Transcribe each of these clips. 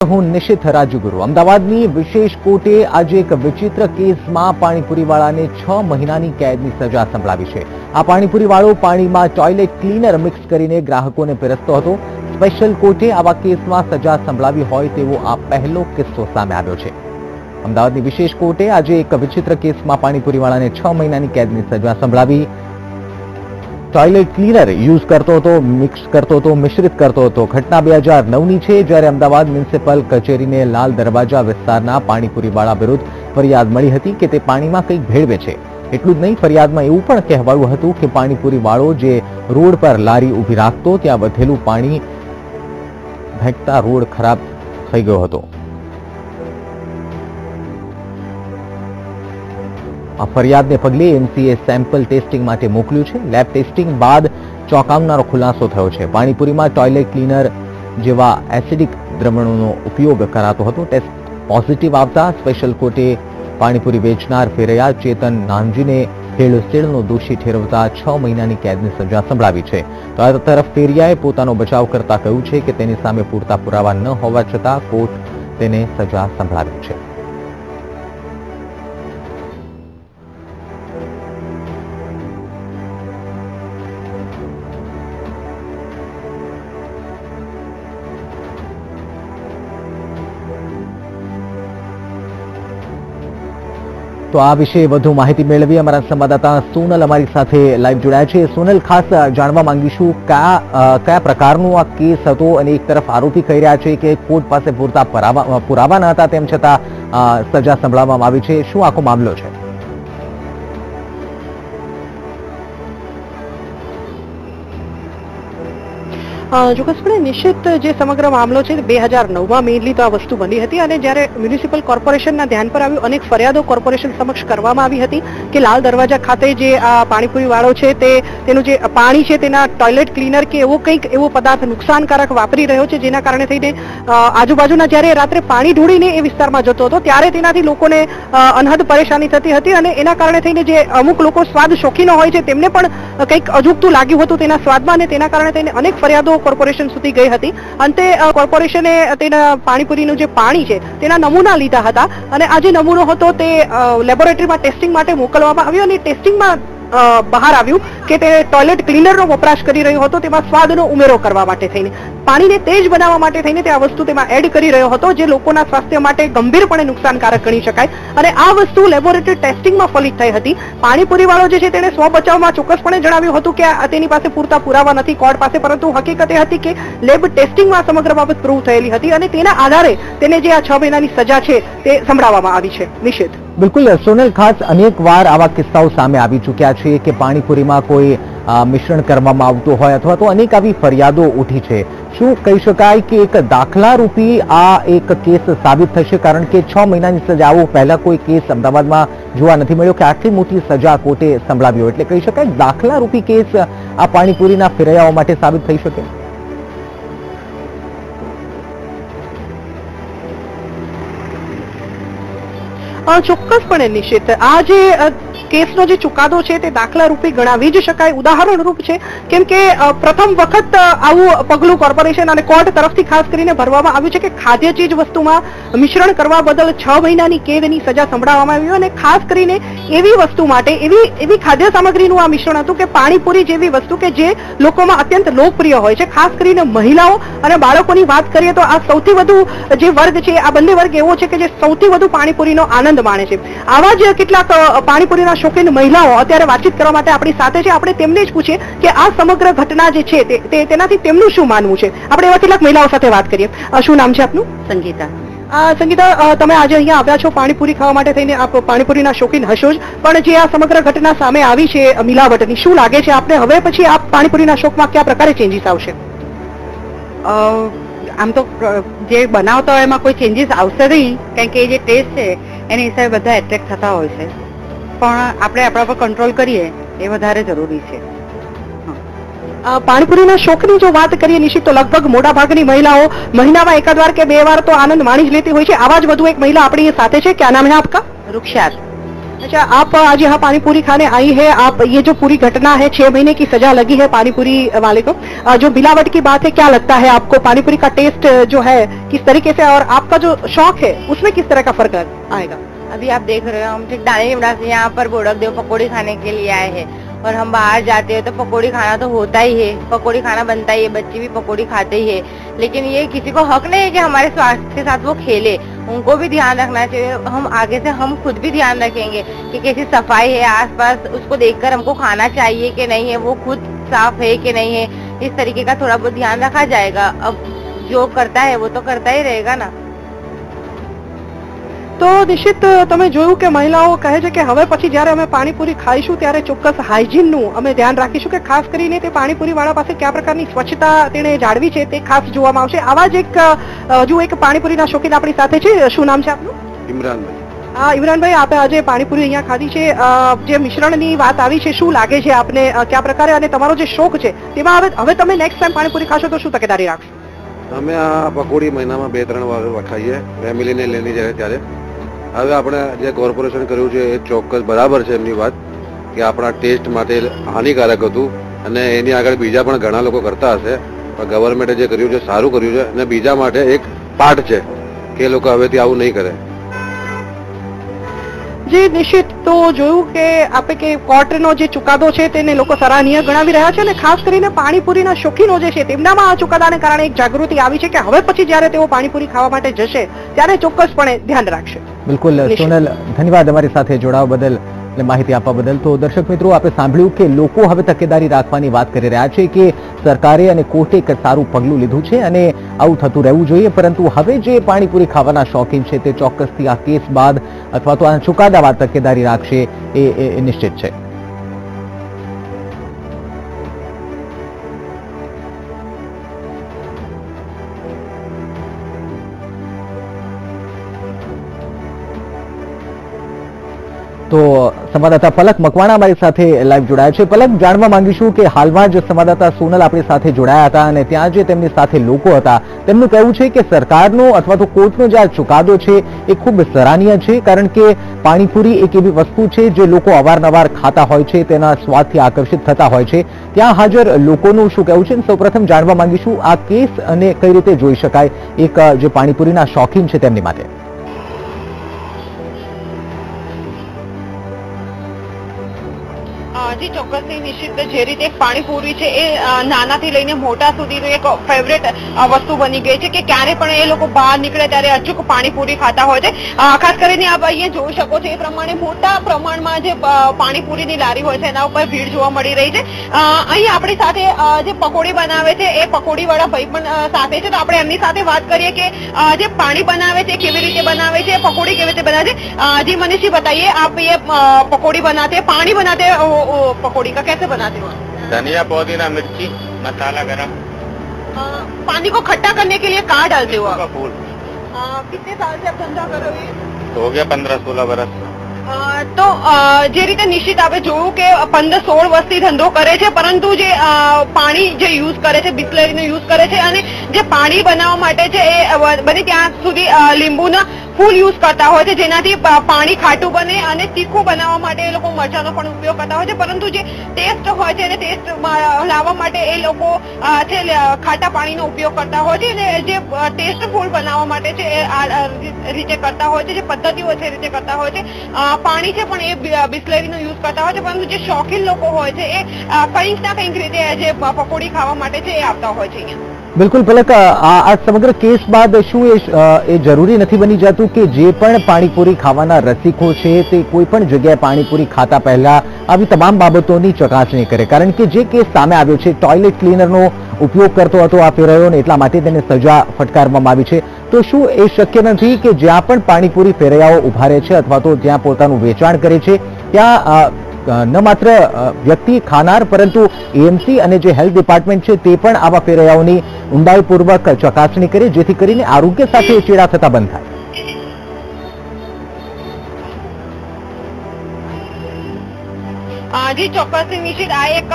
હું નિશિત રાજુગુરુ અમદાવાદની વિશેષ કોર્ટે આજે એક વિચિત્ર કેસમાં પાણીપુરીવાળાને 6 મહિનાની કેદની સજા સંભળાવી છે। આ પાણીપુરીવાળો પાણીમાં ટોયલેટ ક્લીનર મિક્સ કરીને ગ્રાહકોને પીરસતો હતો। સ્પેશિયલ કોર્ટે આવા કેસમાં સજા સંભળાવી હોય તેવો આ પહેલો કિસ્સો સામે આવ્યો છે। અમદાવાદની વિશેષ કોર્ટે આજે એક વિચિત્ર કેસમાં પાણીપુરીવાળાને 6 મહિનાની કેદની સજા સંભળાવી। टॉयलेट क्लीनर यूज करतो तो मिक्स करतो तो मिश्रित करतो तो घटना 2009 છે જ્યારે અમદાવાદ મ્યુનિસિપલ કચેરીને લાલ દરવાજા વિસ્તારના પાણીપુરીવાળા વિરુદ્ધ ફરિયાદ મળી હતી કે તે પાણીમાં કંઈક ભેળવે છે। એટલું જ નહીં, ફરિયાદમાં એવું પણ કહેવાયું હતું કે પાણીપુરીવાળો જે રોડ પર લારી ઊભી રાખતો ત્યાં વધેલું પાણી ભેગતા રોડ ખરાબ થઈ ગયો હતો। આ ફરિયાદને પગલે એમસીએ સેમ્પલ ટેસ્ટિંગ માટે મોકલ્યું છે। લેબ ટેસ્ટિંગ બાદ ચોંકાવનારો ખુલાસો થયો છે। પાણીપુરીમાં ટોયલેટ ક્લીનર જેવા એસિડિક દ્રવણોનો ઉપયોગ કરાતો હતો। ટેસ્ટ પોઝિટિવ આવતા સ્પેશિયલ કોર્ટે પાણીપુરી વેચનાર ફેરૈયા ચેતન નાનજીને ભેળસેળનો દોષી ઠેરવતા 6 મહિનાની કેદની સજા સંભળાવી છે। તો આ તરફ ફેરિયાએ પોતાનો બચાવ કરતા કહ્યું છે કે તેની સામે પૂરતા પુરાવા ન હોવા છતાં કોર્ટ તેને સજા સંભળાવી છે। तो आ विषय વધુ માહિતી મેળવી અમારા સંવાદદાતા સોનલ અમારી સાથે લાઈવ જોડાયા છે। સોનલ, ખાસ જાણવા માંગીશું કયા પ્રકારનો આ કેસ હતો અને એક તરફ આરોપી કહી રહ્યા છે કે કોર્ટ પાસે પૂરતા પુરાવા ન હતા તેમ છતાં સજા સંભળાવવામાં આવી છે। શું આખો મામલો છે? ચોક્કસપણે નિશ્ચિત જે સમગ્ર મામલો છે 2009માં મેઇનલી તો આ વસ્તુ બની હતી અને જ્યારે મ્યુનિસિપલ કોર્પોરેશનના ધ્યાન પર આવ્યું, અનેક ફરિયાદો કોર્પોરેશન સમક્ષ કરવામાં આવી હતી કે લાલ દરવાજા ખાતે જે આ પાણીપુરીવાળો છે તેનું જે પાણી છે તેના ટોયલેટ ક્લીનર કે એવો કંઈક એવો પદાર્થ નુકસાનકારક વાપરી રહ્યો છે, જેના કારણે થઈને આજુબાજુના જ્યારે રાત્રે પાણી ઢોળીને એ વિસ્તારમાં જતો હતો ત્યારે તેનાથી લોકોને અનહદ પરેશાની થતી હતી અને એના કારણે થઈને જે અમુક લોકો સ્વાદ શોખીનો હોય છે તેમને પણ કંઈક અજુગતું લાગ્યું હતું તેના સ્વાદમાં અને તેના કારણે થઈને અનેક ફરિયાદો કોર્પોરેશન સુધી ગઈ હતી। અંતે કોર્પોરેશને તેના પાણીપુરીનું જે પાણી છે તેના નમૂના લીધા હતા અને આ જે નમૂનો હતો તે લેબોરેટરીમાં ટેસ્ટિંગ માટે મોકલવામાં આવ્યો અને ટેસ્ટિંગમાં બહાર આવ્યું કે તે ટોયલેટ ક્લીનરનો વપરાશ કરી રહ્યો હતો, તેમાં સ્વાદનો ઉમેરો કરવા માટે થઈને પાણીને તેજ બનાવવા માટે થઈને તે આ વસ્તુ તેમાં એડ કરી રહ્યો હતો, જે લોકોના સ્વાસ્થ્ય માટે ગંભીરપણે નુકસાનકારક ગણી શકાય અને આ વસ્તુ લેબોરેટરી ટેસ્ટિંગમાં ફલિત થઈ હતી। પાણીપુરીવાળો જે છે તેણે સ્વ બચાવમાં ચોક્કસપણે જણાવ્યું હતું કે તેની પાસે પૂરતા પુરાવા નથી કોર્ટ પાસે, પરંતુ હકીકત એ હતી કે લેબ ટેસ્ટિંગમાં સમગ્ર બાબત પ્રૂવ થયેલી હતી અને તેના આધારે તેને જે આ 6 મહિનાની સજા છે તે સંભળાવવામાં આવી છે। નિશ્ચિત બિલકુલ સોનલ, ખાસ અનેક વાર આવા કિસ્સાઓ સામે આવી ચૂક્યા છે કે પાણીપુરીમાં કોઈ મિશ્રણ કરવામાં આવતું હોય અથવા તો અનેક આવી ફરિયાદો ઉઠી છે। શું કહી શકાય કે એક દાખલા રૂપી આ એક કેસ સાબિત થશે? કારણ કે 6 મહિનાની સજા આવો પહેલા કોઈ કેસ અમદાવાદમાં જોવા નથી મળ્યો કે આટલી મોટી સજા કોર્ટે સંભળાવી હોય, એટલે કહી શકાય દાખલા રૂપી કેસ આ પાણીપુરીના ફેરૈયાઓ માટે સાબિત થઈ શકે? ચોક્કસપણે નિશ્ચિત આ જે કેસનો જે ચુકાદો છે તે દાખલા રૂપે ગણાવી જ શકાય, ઉદાહરણ રૂપ છે, કેમ કે પ્રથમ વખત આવું પગલું કોર્પોરેશન અને કોર્ટ તરફથી ખાસ કરીને ભરવામાં આવ્યું છે કે ખાદ્ય ચીજ વસ્તુમાં મિશ્રણ કરવા બદલ 6 મહિનાની કેદની સજા સંભળાવવામાં આવી અને ખાસ કરીને એવી વસ્તુ માટે એવી ખાદ્ય સામગ્રીનું આ મિશ્રણ હતું કે પાણીપુરી જેવી વસ્તુ કે જે લોકોમાં અત્યંત લોકપ્રિય હોય છે, ખાસ કરીને મહિલાઓ અને બાળકોની વાત કરીએ તો આ સૌથી વધુ જે વર્ગ છે આ બંને વર્ગ એવો છે કે જે સૌથી વધુ પાણીપુરીનો આનંદ માણે છે। આવા જ કેટલાક પાણીપુરીના શોખીન મહિલાઓ અત્યારે વાતચીત કરવા માટે આપણી સાથે છે। આપણે તેમને જ પૂછીએ કે આ સમગ્ર ઘટના જે છે તેનાથી તેમનું શું માનવું છે। આપણે એવા કેટલાક મહિલાઓ સાથે વાત કરીએ। શું નામ છે આપનું? સંગીતા। સંગીતા, તમે આજે અહીંયા આવ્યા છો પાણીપુરી ખાવા માટે થઈને, આપ પાણીપુરીના શોખીન હશો જ, પણ જે આ સમગ્ર ઘટના સામે આવી છે મિલાવટની, શું લાગે છે આપને હવે પછી આ પાણીપુરીના શોખમાં કયા પ્રકારે ચેન્જીસ આવશે? આમ તો જે બનાવતા હોય એમાં કોઈ ચેન્જીસ આવશે નહીં, કારણ કે એ જે ટેસ્ટ છે એની હિસાબે બધા એટ્રેક્ટ થતા હોય છે, પણ આપણે આપણા પર કંટ્રોલ કરીએ એ વધારે જરૂરી છે। પાણીપુરીના શોખની જો વાત કરીએ નિશ્ચિત તો લગભગ મોટા ભાગની મહિલાઓ મહિનામાં એકાદ વાર કે 2 વાર તો આનંદ માણી જ લેતી હોય છે। આવા જ વધુ એક મહિલા આપણી સાથે છે। ક્યાં નામ હે આપકા? रुखसार। अच्छा, आप आज यहाँ पानी पूरी खाने आई है, आप ये जो पूरी घटना है 6 महीने की सजा लगी है पानी पूरी वाले को, जो मिलावट की बात है, क्या लगता है आपको पानी पूरी का टेस्ट जो है किस तरीके से, और आपका जो शौक है उसमें किस तरह का फर्क आएगा? अभी आप देख रहे हो हम ठीक दाने से यहाँ पर गोरखदेव पकौड़ी खाने के लिए आए हैं, और हम बाहर जाते हैं तो पकौड़ी खाना तो होता ही है, पकौड़ी खाना बनता ही है, बच्चे भी पकौड़ी खाते ही है, लेकिन ये किसी को हक नहीं है कि हमारे स्वास्थ्य के साथ वो खेले, उनको भी ध्यान रखना चाहिए। हम आगे से हम खुद भी ध्यान रखेंगे कि कैसी सफाई है आसपास, उसको देखकर हमको खाना चाहिए कि नहीं है, वो खुद साफ है कि नहीं है, इस तरीके का थोड़ा बहुत ध्यान रखा जाएगा। अब जो करता है वो तो करता ही रहेगा ना। તો નિશ્ચિત તમે જોયું કે મહિલાઓ કહે છે કે હવે પછી જ્યારે અમે પાણીપુરી ખાઈશું ત્યારે ચોક્કસ હાઇજીનનું અમે ધ્યાન રાખીશું કે ખાસ કરીને તે પાણીપુરી વાળા પાસે કયા પ્રકારની સ્વચ્છતા તેણે જાળવી છે તે ખાસ જોવામાં આવશે। આવા જ એક હજુ એક પાણીપુરીના શોખીન આપણી સાથે છે, શું નામ છે આપનું? ઇમરાનભાઈ। ઇમરાનભાઈ, આપે આજે પાણીપુરી અહીંયા ખાધી છે, જે મિશ્રણની વાત આવી છે, શું લાગે છે આપને, કયા પ્રકારે, અને તમારો જે શોખ છે તેમાં હવે તમે નેક્સ્ટ ટાઈમ પાણીપુરી ખાશો તો શું તકેદારી રાખશો? અમે આ પકોડી મહિનામાં 2-3 વાર ખાઈએ ફેમિલીને લઈને જાય ત્યારે। હવે આપણે જે કોર્પોરેશન કર્યું છે એ ચોક્કસ બરાબર છે એમની વાત કે આપણા ટેસ્ટ માટે હાનિકારક હતું, અને એની આગળ બીજા પણ ઘણા લોકો કરતા હશે, પણ ગવર્મેન્ટે જે કર્યું છે સારું કર્યું છે, અને બીજા માટે એક પાઠ છે કે એ લોકો હવેથી આવું નહીં કરે। જે નિશ્ચિત તો જોયું કે આપે કે કોર્ટનો જે ચુકાદો છે તેને લોકો સરાહનીય ગણાવી રહ્યા છે, અને ખાસ કરીને પાણીપુરીના શોખીનો જે છે તેમનામાં આ ચુકાદાને કારણે એક જાગૃતિ આવી છે કે હવે પછી જ્યારે તેઓ પાણીપુરી ખાવા માટે જશે ત્યારે ચોક્કસપણે ધ્યાન રાખશે। બિલકુલ સોનલ, ધન્યવાદ અમારી સાથે જોડાવા બદલ અને માહિતી આપવા બદલ। તો દર્શક મિત્રો, આપણે સાંભળ્યું કે લોકો હવે તકેદારી રાખવાની વાત કરી રહ્યા છે કે સરકારે અને કોર્ટે એક સારું પગલું લીધું છે અને આવું થતું રહેવું જોઈએ, પરંતુ હવે જે પાણીપુરી ખાવાના શોખીન છે તે ચોક્કસથી આ કેસ બાદ અથવા તો આ ચુકાદા બાદ તકેદારી રાખશે એ નિશ્ચિત છે। તો સંવાદદાતા પલક મકવાણા અમારી સાથે લાઈવ જોડાયા છે। પલક, જાણવા માંગીશું કે હાલમાં જ સંવાદદાતા સોનલ આપણી સાથે જોડાયા હતા અને ત્યાં જે તેમની સાથે લોકો હતા તેમનું કહેવું છે કે સરકારનો અથવા તો કોર્ટનો જે આ ચુકાદો છે એ ખૂબ સરાહનીય છે, કારણ કે પાણીપુરી એક એવી વસ્તુ છે જે લોકો અવારનવાર ખાતા હોય છે, તેના સ્વાદથી આકર્ષિત થતા હોય છે। ત્યાં હાજર લોકોનું શું કહેવું છે, સૌપ્રથમ જાણવા માંગીશું આ કેસ અને કઈ રીતે જોઈ શકાય એક જે પાણીપુરીના શોખીન છે તેમની માટે। જી ચોક્કસથી નિશ્ચિત, જે રીતે પાણીપુરી છે એ નાનાથી લઈને મોટા સુધીનું એક ફેવરેટ વસ્તુ બની ગઈ છે કે ક્યારે પણ એ લોકો બહાર નીકળે ત્યારે અચૂક પાણીપુરી ખાતા હોય છે। ખાસ કરીને આપ અહીંયા જોઈ શકો છો એ પ્રમાણે મોટા પ્રમાણમાં જે પાણીપુરીની લારી હોય છે એના ઉપર ભીડ જોવા મળી રહી છે। અહીં આપણી સાથે જે પકોડી બનાવે છે એ પકોડી વાળા ભાઈ પણ સાથે છે, તો આપણે એમની સાથે વાત કરીએ કે જે પાણી બનાવે છે કેવી રીતે બનાવે છે, પકોડી કેવી રીતે બનાવે છે। જી मनीषी, बताइए आप ये पकौड़ी बनाते हैं, पानी बनाते हैं पकौड़ी का, कैसे बनाते हो? धनिया, पुदीना, मिर्ची, मसाला गरम। पानी को खट्टा करने के लिए कहाँ डालते हो आप? फूल। कितने साल से आप धंधा कर रहे हो? हो गया 15-16 बरस। તો જે રીતે નિશ્ચિત આપણે જોયું કે 15-16 વર્ષથી ધંધો કરે છે, પરંતુ જે પાણી જે યુઝ કરે છે બિસ્લેરીનો યુઝ કરે છે, અને જે પાણી બનાવવા માટે છે એ બને ત્યાં સુધી લીંબુના ફૂલ યુઝ કરતા હોય છે, જેનાથી પાણી ખાટું બને, અને તીખું બનાવવા માટે એ લોકો મરચાંનો પણ ઉપયોગ કરતા હોય છે, પરંતુ જે ટેસ્ટ હોય છે એને ટેસ્ટ લાવવા માટે એ લોકો છે ખાટા પાણીનો ઉપયોગ કરતા હોય છે, અને જે ટેસ્ટફુલ બનાવવા માટે છે એ આ રીતે કરતા હોય છે, જે પદ્ધતિઓ છે એ રીતે કરતા હોય છે। પાણી છે પણ એ બિસ્લેરીનો યુઝ કરતા હોય છે, પરંતુ જે શોખીન લોકો હોય છે એ કંઈક ના કંઈક રીતે જે પકોડી ખાવા માટે છે એ આવતા હોય છે અહીંયા। બિલકુલ પલક, આ સમગ્ર કેસ બાદ શું એ જરૂરી નથી બની જતું કે જે પણ પાણીપુરી ખાવાના રસિકો છે તે કોઈ પણ જગ્યાએ પાણીપુરી ખાતા પહેલા આવી તમામ બાબતોની ચકાસણી કરે, કારણ કે જે કેસ સામે આવ્યો છે ટોયલેટ ક્લીનરનો ઉપયોગ કરતો હતો આ ફેરવ્યો, એટલા માટે તેને સજા ફટકારવામાં આવી છે। તો શું એ શક્ય નથી કે જ્યાં પણ પાણીપુરી ફેરૈયાઓ ઉભા રહે છે અથવા તો જ્યાં પોતાનું વેચાણ કરે છે ત્યાં ન માત્ર વ્યક્તિ ખાનાર પરંતુ એએમસી અને જે હેલ્થ ડિપાર્ટમેન્ટ છે તે પણ આવા ફેરૈયાઓની ઊંડાઈપૂર્વક ચકાસણી કરે, જેથી કરીને આરોગ્ય સાથે ચેડા થતા બંધ થાય? જી ચોક્કસથી નિશ્ચિત આ એક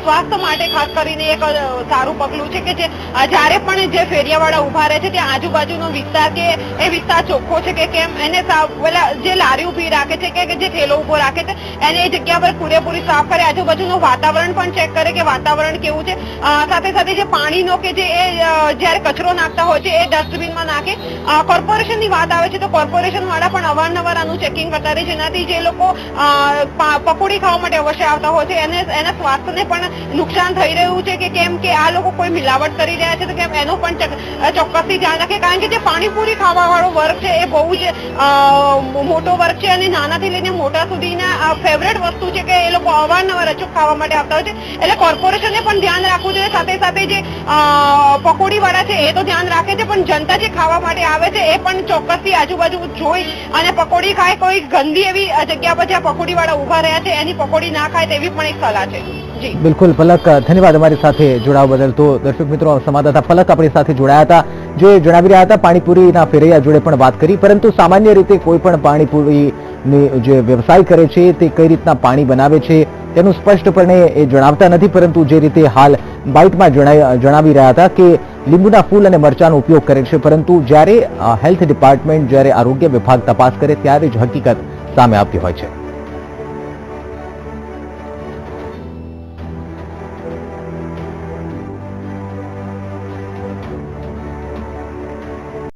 સ્વાસ્થ્ય માટે ખાસ કરીને એક સારું પગલું છે કે જે જ્યારે પણ જે ફેરિયાવાળા ઉભા રહે છે ત્યાં આજુબાજુનો વિસ્તાર કે એ વિસ્તાર ચોખ્ખો છે કે કેમ એને જે લારી ઉભી રાખે છે કે જે ઠેલો ઉભો રાખે છે એને એ જગ્યા પર પૂરેપૂરી સાફ કરે, આજુબાજુનું વાતાવરણ પણ ચેક કરે કે વાતાવરણ કેવું છે, સાથે સાથે જે પાણીનો કે જે એ જ્યારે કચરો નાખતા હોય છે એ ડસ્ટબિનમાં નાખે. કોર્પોરેશનની વાત આવે છે તો કોર્પોરેશન વાળા પણ અવારનવાર આનું ચેકિંગ કરતા રહે, જેનાથી જે લોકો પકોડી ખાવા માટે અવશ્ય આવતા હોય છે એના સ્વાસ્થ્યને પણ નુકસાન થઈ રહ્યું છે કે કેમ કે આ લોકો કોઈ મિલાવટ કરી રહ્યા છે તો કેમ એનું પણ ચોક્કસથી ધ્યાન રાખે, કારણ કે જે પાણીપુરી ખાવા વાળો વર્ગ છે એ બહુ જ મોટો વર્ગ છે અને નાનાથી લઈને મોટા સુધીના ફેવરેટ વસ્તુ છે કે એ લોકો અવારનવાર અચૂક ખાવા માટે આવતા હોય છે. એટલે કોર્પોરેશને પણ ધ્યાન રાખવું જોઈએ, સાથે સાથે જે પકોડી વાળા છે એ તો ધ્યાન રાખે છે પણ જનતા જે ખાવા માટે આવે છે એ પણ ચોક્કસથી આજુબાજુ જોઈ અને પકોડી ખાય. કોઈ ગંદી એવી જગ્યા પર જ્યાં પકોડી વાળા ઉભા રહ્યા છે એની પકોડી ના ખાય તેવી પણ એક સલાહ છે. જી બિલકુલ પલક, ધન્યવાદ અમારી સાથે જોડાવા બદલ. તો દર્શક મિત્રો, સંવાદદાતા પલક આપણી સાથે જોડાયા હતા, જે જણાવી રહ્યા હતા પાણીપુરીના ફેરૈયા જોડે પણ વાત કરી, પરંતુ સામાન્ય રીતે કોઈ પણ પાણીપુરીની જે વ્યવસાય કરે છે તે કઈ રીતના પાણી બનાવે છે તેનું સ્પષ્ટપણે એ જણાવતા નથી, પરંતુ જે રીતે હાલ બાઇટમાં જણાવી રહ્યા હતા કે લીંબુના ફૂલ અને મરચાનો ઉપયોગ કરે છે, પરંતુ જ્યારે હેલ્થ ડિપાર્ટમેન્ટ, જ્યારે આરોગ્ય વિભાગ તપાસ કરે ત્યારે જ હકીકત સામે આવતી હોય છે.